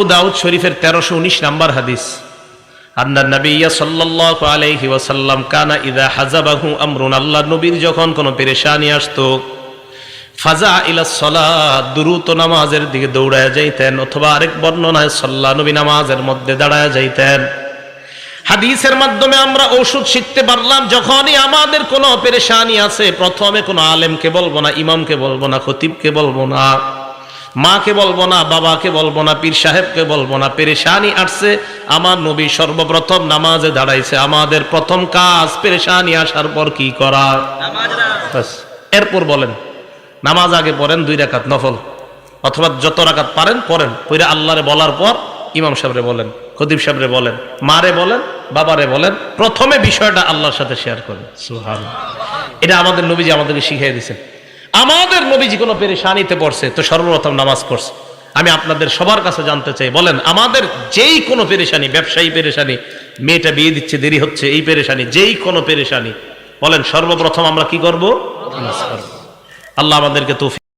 আবু দাউদ শরীফের 1319 নম্বর হাদিস, আন্না নবিয়্য সাল্লাল্লাহু আলাইহি ওয়াসাল্লাম কানা ইযা হাযাবাহু আমরুন, আল্লাহ নবীর যখন কোনো পেরেশানি আসতো, ফাজা ইলা সালাত, দ্রুত নামাজের দিকে দৌড়ায় যাইতেন, অথবা আরেক বর্ণনায় সাল্লা, নবী নামাজের মধ্যে দাঁড়ায় যাইতেন। হাদিসের মাধ্যমে আমরা ঔষধ শিখতে পারলাম, যখনই আমাদের কোনো পেরেশানি আছে, প্রথমে কোনো আলেমকে বলবো না, ইমামকে বলবো না, খতিবকে বলবো না, মাকে বলবো না, বাবাকে বলবো না, পীর সাহেবকে বলবো না। পেরেশানি আসছে, আমার নবী সর্বপ্রথম নামাজে দাঁড়াইছে। আমাদের প্রথম কাজ পেরেশানি আসার পর কি করা? বাস। এরপর বলেন নামাজ আগে পড়েন 2 রাকাত নফল, অথবা যত রাকাত পারেন পড়েন, পড়ে আল্লাহরে বলার পর ইমাম সাহেবরে বলেন, খতিব সাহেবরে বলেন, মারে বলেন, বাবারে বলেন, প্রথমে বিষয়টা আল্লাহর সাথে শেয়ার করেন। সুবহানাল্লাহ। এটা আমাদের নবীজি আমাদেরকে শিখিয়ে দিয়েছেন। আমাদের নবীজি কোনো পেরেশানিতে পড়ছে তো সর্বপ্রথম নামাজ পড়ছে। আমি আপনাদের সবার কাছে জানতে চাই, বলেন আমাদের যেই কোনো পেরেশানি, ব্যবসায়ী পেরেশানি, মেয়েটা বিয়ে দিচ্ছে দেরি হচ্ছে, এই পেরেশানি, যেই কোনো পেরেশানি, বলেন সর্বপ্রথম আমরা কি করব? নামাজ পড়ব। আল্লাহ আমাদেরকে তৌফিক